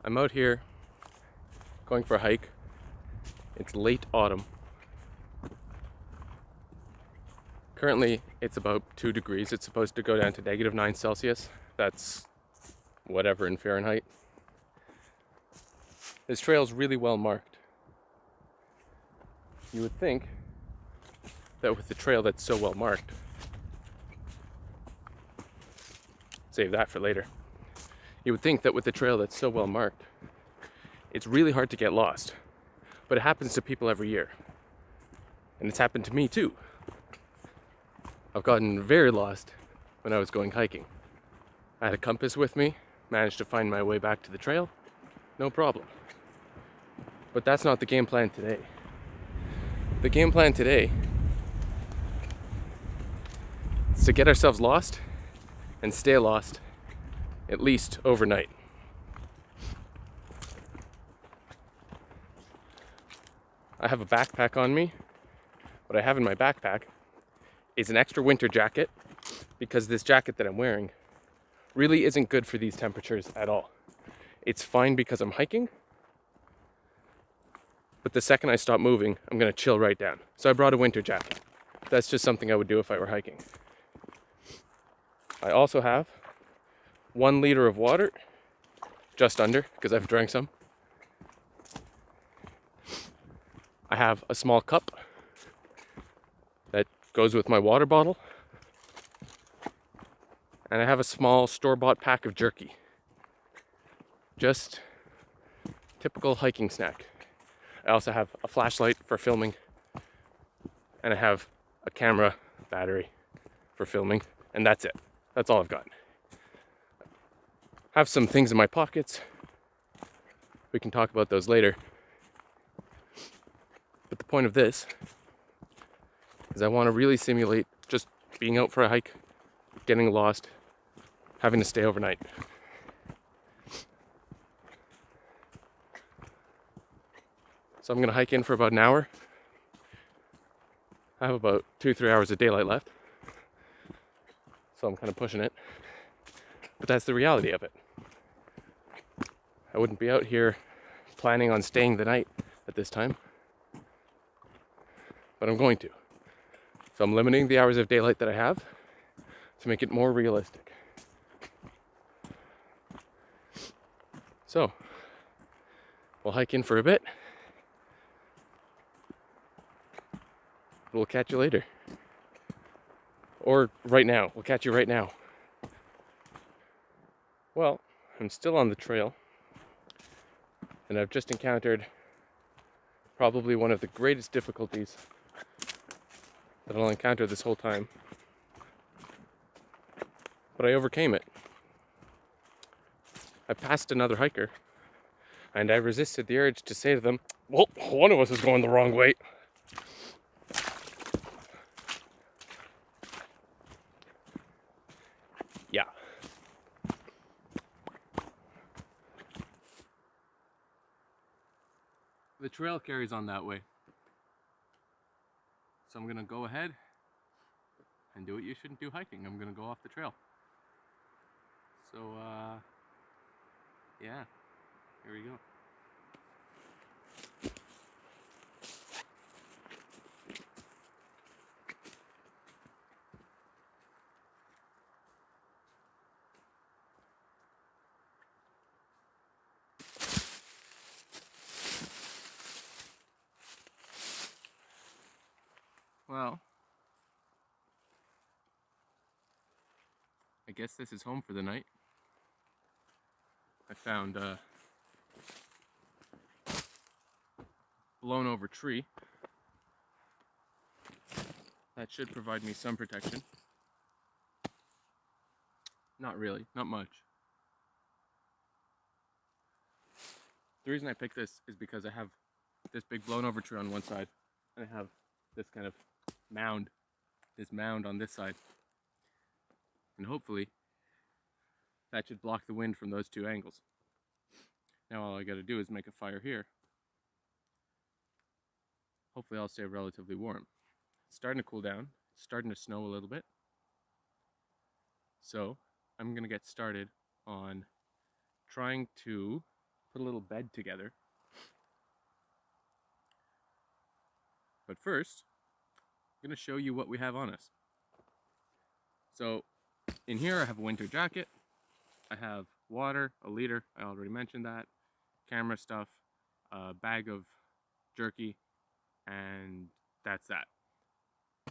I'm out here going for a hike. It's late autumn. Currently, it's about 2 degrees. It's supposed to go down to -9 Celsius. That's whatever in Fahrenheit. This trail's really well marked. You would think that with the trail that's so well marked, save that for later. You would think that with the trail that's so well marked, it's really hard to get lost. But it happens to people every year. And it's happened to me too. I've gotten very lost when I was going hiking. I had a compass with me, managed to find my way back to the trail, no problem. But that's not the game plan today. The game plan today is to get ourselves lost and stay lost at least overnight. I have a backpack on me. What I have in my backpack is an extra winter jacket because this jacket that I'm wearing really isn't good for these temperatures at all. It's fine because I'm hiking, but the second I stop moving, I'm gonna chill right down. So I brought a winter jacket. That's just something I would do if I were hiking. I also have 1 liter of water, just under, because I've drank some. I have a small cup that goes with my water bottle. And I have a small store-bought pack of jerky. Just typical hiking snack. I also have a flashlight for filming, and I have a camera battery for filming, and that's it. That's all I've got. I have some things in my pockets. We can talk about those later. But the point of this is I want to really simulate just being out for a hike, getting lost, having to stay overnight. So I'm gonna hike in for about an hour. I have about 2-3 hours of daylight left. So I'm kind of pushing it. But that's the reality of it. I wouldn't be out here planning on staying the night at this time. But I'm going to. So I'm limiting the hours of daylight that I have to make it more realistic. So, we'll hike in for a bit. We'll catch you later. Or right now. We'll catch you right now. Well, I'm still on the trail. And I've just encountered probably one of the greatest difficulties that I'll encounter this whole time. But I overcame it. I passed another hiker, and I resisted the urge to say to them, well, one of us is going the wrong way. Yeah. The trail carries on that way. So I'm gonna go ahead and do what you shouldn't do hiking. I'm gonna go off the trail. So, yeah, here we go. Well, I guess this is home for the night. I found a blown over tree. That should provide me some protection. Not really, not much. The reason I picked this is because I have this big blown over tree on one side, and I have this kind of mound on this side. And hopefully, that should block the wind from those two angles. Now all I gotta do is make a fire here. Hopefully I'll stay relatively warm. It's starting to cool down. It's starting to snow a little bit. So I'm gonna get started on trying to put a little bed together. But first, I'm going to show you what we have on us. So in here I have a winter jacket, I have water, a liter, I already mentioned that, camera stuff, a bag of jerky, and that's that.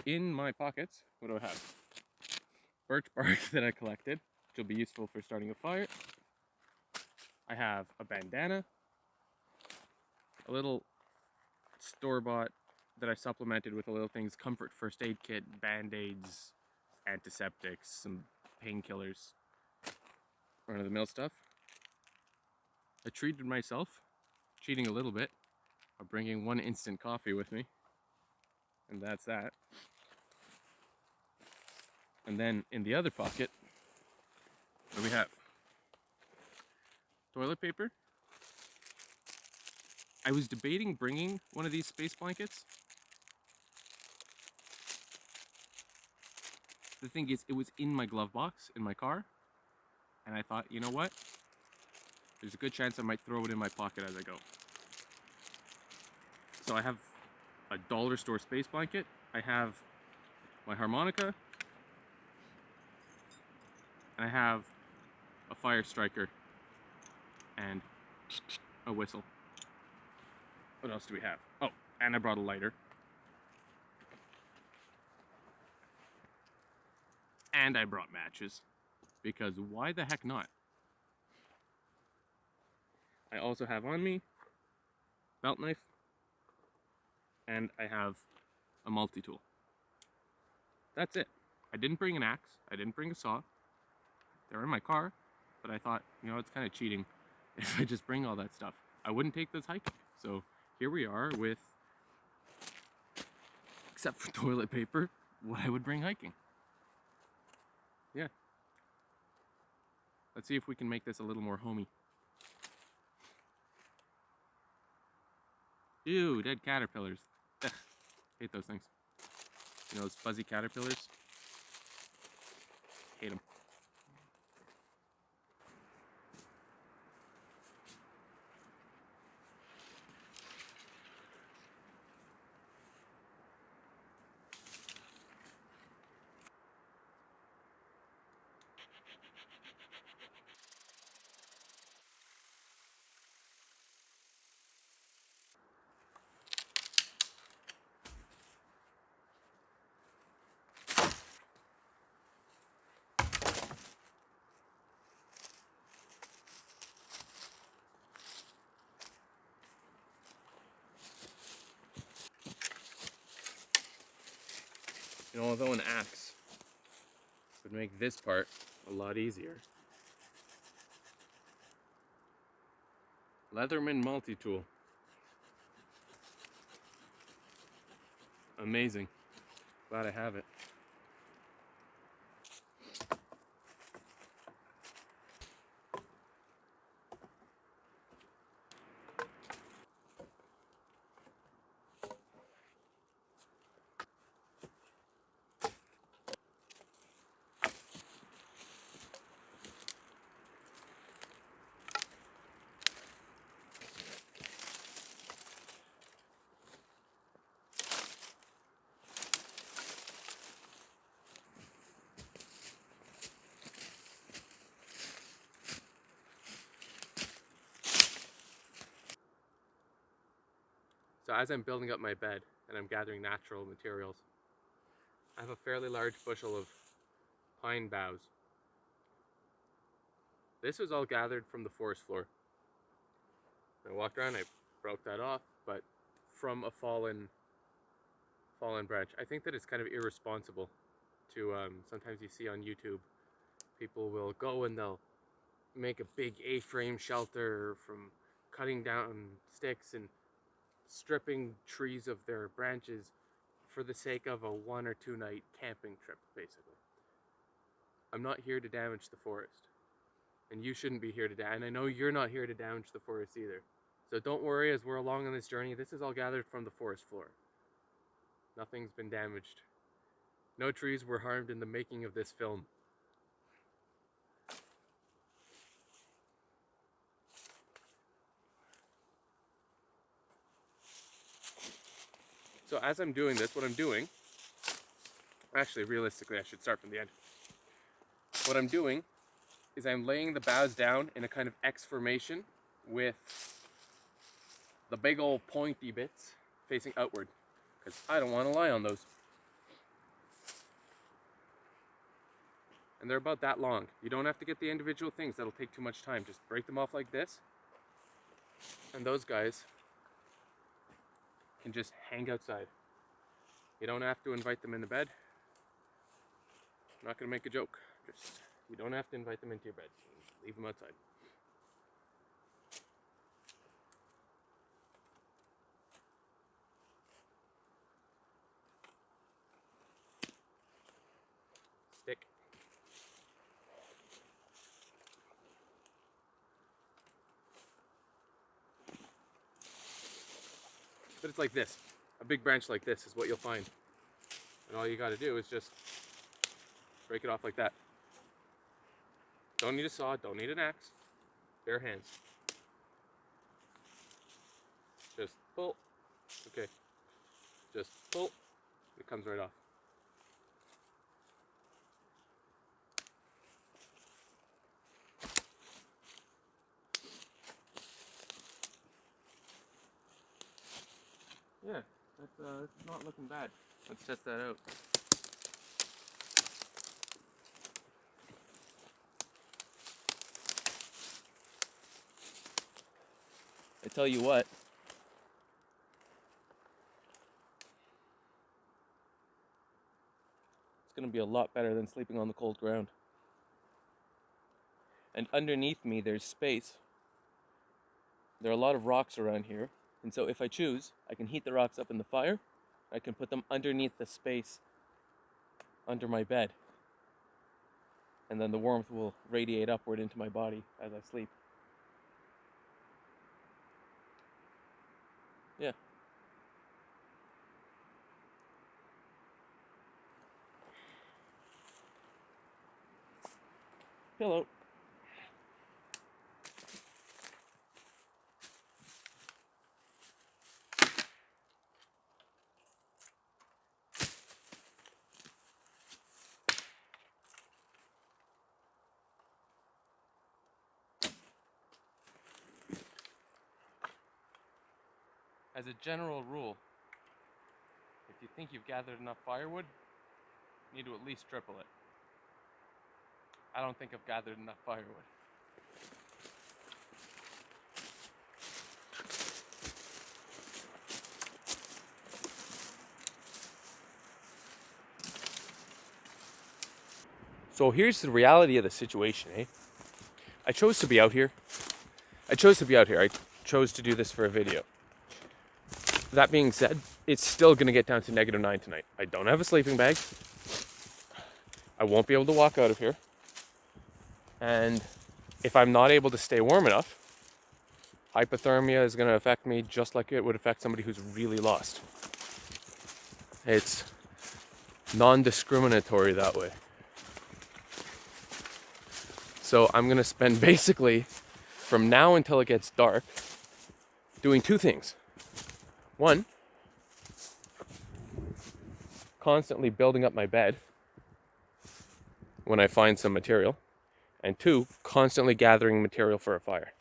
In my pockets, what do I have? Birch bark that I collected, which will be useful for starting a fire. I have a bandana, a little store-bought that I supplemented with a little things, comfort first aid kit, band-aids, antiseptics, some painkillers, run-of-the-mill stuff. I treated myself, cheating a little bit, by bringing one instant coffee with me, and that's that. And then in the other pocket, what do we have? Toilet paper. I was debating bringing one of these space blankets. The thing is, it was in my glove box in my car, and I thought, you know what? There's a good chance I might throw it in my pocket as I go. So I have a dollar store space blanket. I have my harmonica, and I have a fire striker and a whistle. What else do we have? Oh, and I brought a lighter. And I brought matches, because why the heck not? I also have on me belt knife, and I have a multi-tool. That's it. I didn't bring an axe, I didn't bring a saw. They're in my car, but I thought, you know, it's kind of cheating if I just bring all that stuff. I wouldn't take this hiking. So here we are with, except for toilet paper, what I would bring hiking. Yeah. Let's see if we can make this a little more homey. Ew, dead caterpillars. Ugh, hate those things. You know, those fuzzy caterpillars? Hate them. You know, although an axe would make this part a lot easier. Leatherman multi-tool. Amazing. Glad I have it. So as I'm building up my bed and I'm gathering natural materials, I have a fairly large bushel of pine boughs. This was all gathered from the forest floor. I walked around, I broke that off, but from a fallen branch. I think that it's kind of irresponsible to, sometimes you see on YouTube, people will go and they'll make a big A-frame shelter from cutting down sticks and stripping trees of their branches for the sake of a 1 or 2 night camping trip, basically. I'm not here to damage the forest. And you shouldn't be here to damage, and I know you're not here to damage the forest either. So don't worry, as we're along on this journey, this is all gathered from the forest floor. Nothing's been damaged. No trees were harmed in the making of this film. So as I'm doing this, what I'm doing, actually realistically I should start from the end. What I'm doing is I'm laying the boughs down in a kind of X formation with the big old pointy bits facing outward, because I don't want to lie on those. And they're about that long. You don't have to get the individual things, that'll take too much time. Just break them off like this, and those guys can just hang outside. You don't have to invite them in the bed. I'm not gonna make a joke. Just, you don't have to invite them into your bed. Leave them outside. Stick. But it's like this. A big branch like this is what you'll find. And all you gotta do is just break it off like that. Don't need a saw, don't need an axe. Bare hands. Just pull. Okay. Just pull. It comes right off. Yeah, that's not looking bad. Let's test that out. I tell you what, it's gonna be a lot better than sleeping on the cold ground. And underneath me there's space. There are a lot of rocks around here, and so if I choose, I can heat the rocks up in the fire. I can put them underneath the space under my bed, and then the warmth will radiate upward into my body as I sleep. Yeah. Pillow. As a general rule, if you think you've gathered enough firewood, you need to at least triple it. I don't think I've gathered enough firewood. So here's the reality of the situation, eh? I chose to be out here. I chose to do this for a video. That being said, it's still gonna get down to -9 tonight. I don't have a sleeping bag. I won't be able to walk out of here. And if I'm not able to stay warm enough, hypothermia is gonna affect me just like it would affect somebody who's really lost. It's non-discriminatory that way. So I'm gonna spend basically from now until it gets dark doing two things. One, constantly building up my bed when I find some material. And two, constantly gathering material for a fire.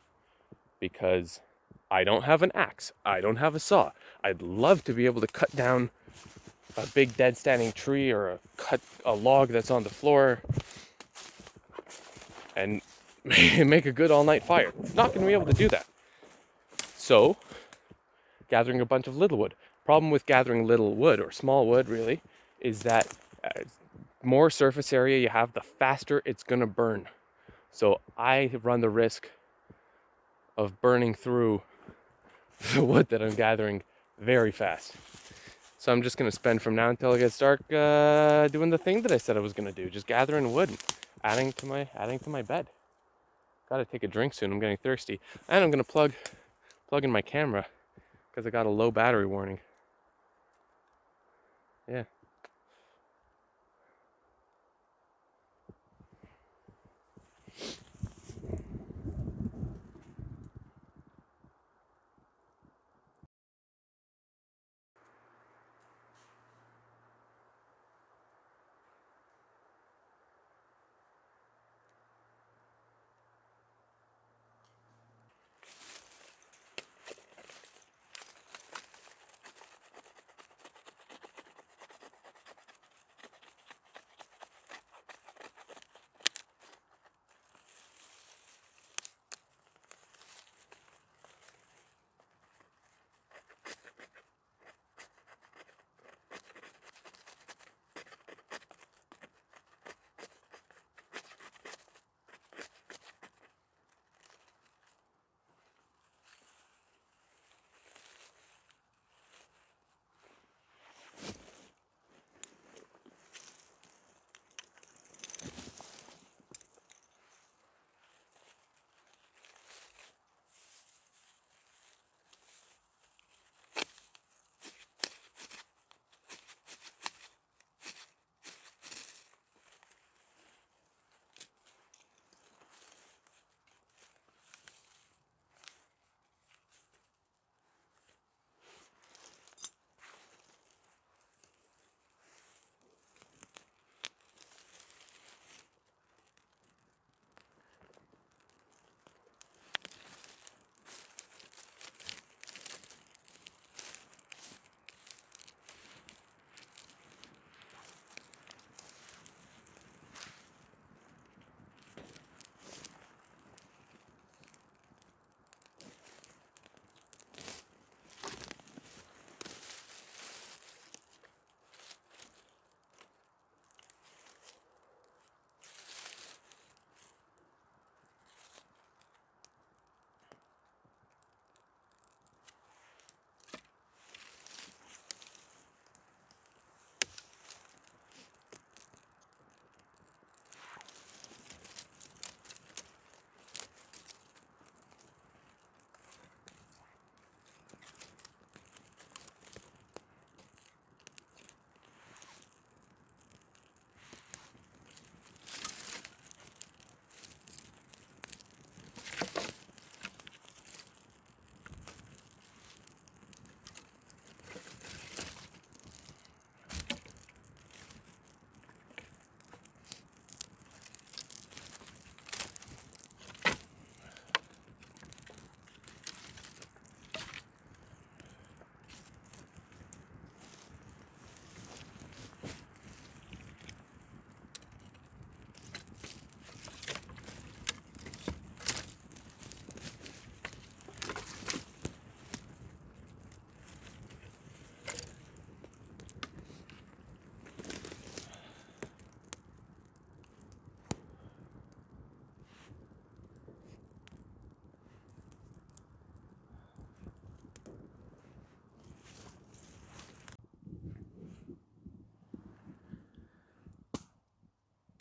Because I don't have an axe. I don't have a saw. I'd love to be able to cut down a big dead standing tree or cut a log that's on the floor and make a good all-night fire. Not going to be able to do that. So, gathering a bunch of little wood. Problem with gathering little wood, or small wood really, is that more surface area you have, the faster it's going to burn. So I run the risk of burning through the wood that I'm gathering very fast. So I'm just going to spend from now until it gets dark doing the thing that I said I was going to do, just gathering wood and adding to my bed. Gotta take a drink soon, I'm getting thirsty. And I'm going to plug in my camera because I got a low battery warning. Yeah.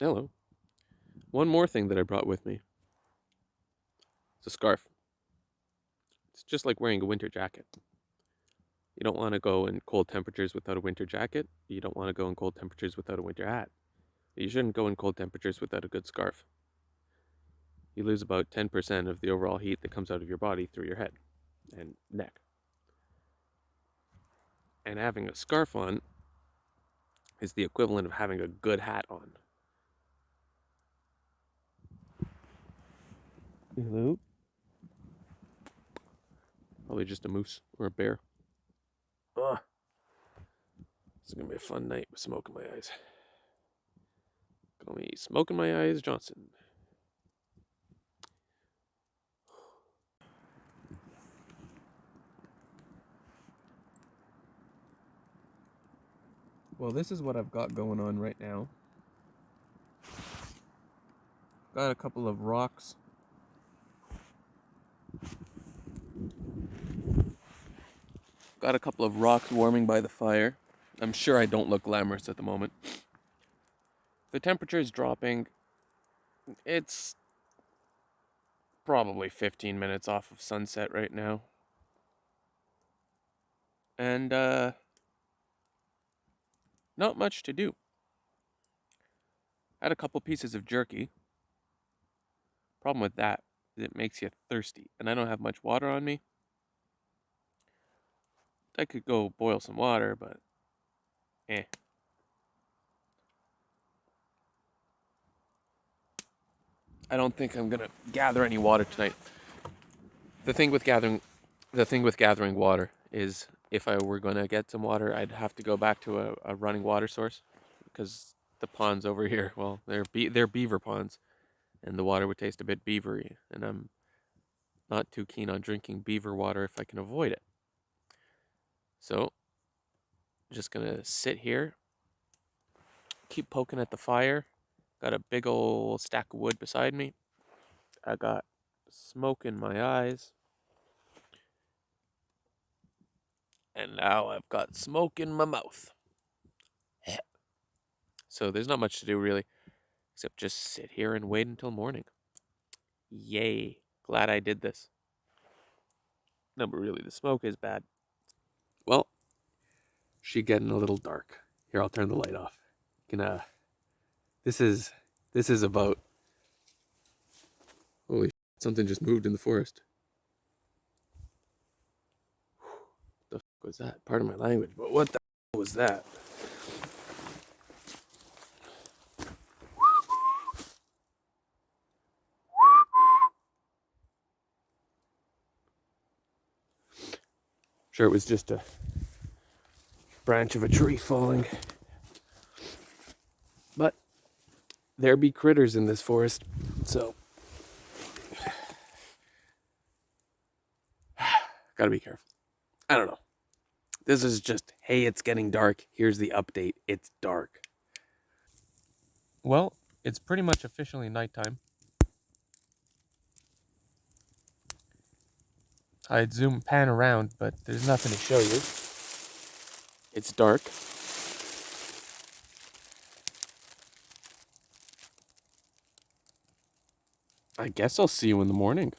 Hello. One more thing that I brought with me. It's a scarf. It's just like wearing a winter jacket. You don't want to go in cold temperatures without a winter jacket. You don't want to go in cold temperatures without a winter hat. You shouldn't go in cold temperatures without a good scarf. You lose about 10% of the overall heat that comes out of your body through your head and neck. And having a scarf on is the equivalent of having a good hat on. Hello? Probably just a moose or a bear. Ugh. This is gonna be a fun night with smoke in my eyes. Call me Smoke in My Eyes Johnson. Well, this is what I've got going on right now. Got a couple of rocks. Got a couple of rocks warming by the fire. I'm sure I don't look glamorous at the moment. The temperature is dropping. It's probably 15 minutes off of sunset right now. And, not much to do. Had a couple pieces of jerky. Problem with that is it makes you thirsty, and I don't have much water on me. I could go boil some water, but eh. I don't think I'm gonna gather any water tonight. The thing with gathering water is if I were gonna get some water, I'd have to go back to a running water source because the ponds over here, well, they're beaver ponds, and the water would taste a bit beavery, and I'm not too keen on drinking beaver water if I can avoid it. So, just gonna sit here, keep poking at the fire. Got a big old stack of wood beside me. I got smoke in my eyes. And now I've got smoke in my mouth. So there's not much to do really, except just sit here and wait until morning. Yay. Glad I did this. No, but really, the smoke is bad. Well, she getting a little dark. Here, I'll turn the light off. This is about. Holy, something just moved in the forest. What the fuck was that? Pardon my language, but what the hell was that? Sure, it was just a branch of a tree falling. But there be critters in this forest, so gotta be careful. I don't know. This is just, hey, it's getting dark. Here's the update. It's dark. Well, it's pretty much officially nighttime. I'd zoom pan around, but there's nothing to show you. It's dark. I guess I'll see you in the morning.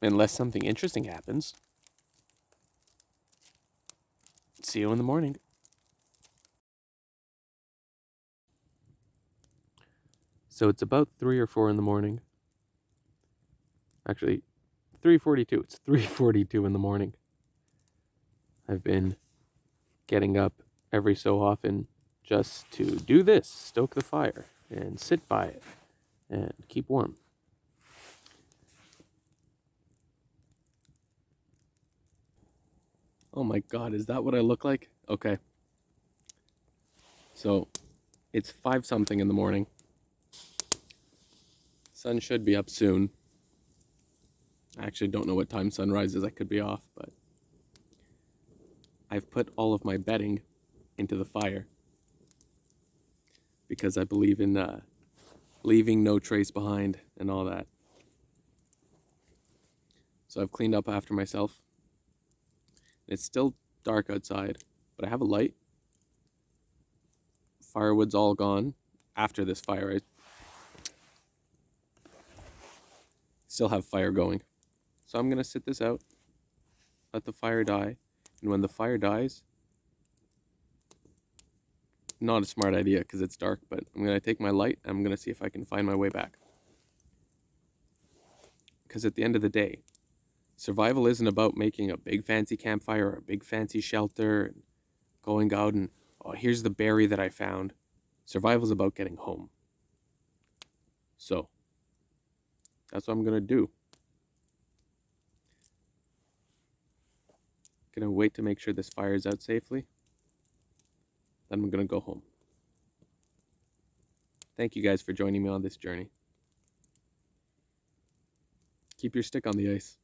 Unless something interesting happens. See you in the morning. So it's about 3 or 4 in the morning. Actually, 3:42. It's 3:42 in the morning. I've been getting up every so often just to do this, stoke the fire, and sit by it, and keep warm. Oh my god, is that what I look like? Okay. So, it's 5 something in the morning. Sun should be up soon. I actually don't know what time sunrise is. I could be off, but I've put all of my bedding into the fire because I believe in leaving no trace behind and all that. So I've cleaned up after myself. It's still dark outside, but I have a light. Firewood's all gone. after this fire. I still have fire going. So I'm going to sit this out, let the fire die, and when the fire dies, not a smart idea because it's dark, but I'm going to take my light and I'm going to see if I can find my way back. Because at the end of the day, survival isn't about making a big fancy campfire or a big fancy shelter and going out and, oh, here's the berry that I found. Survival is about getting home. So, that's what I'm going to do. Gonna wait to make sure this fire is out safely. Then I'm gonna go home. Thank you guys for joining me on this journey. Keep your stick on the ice.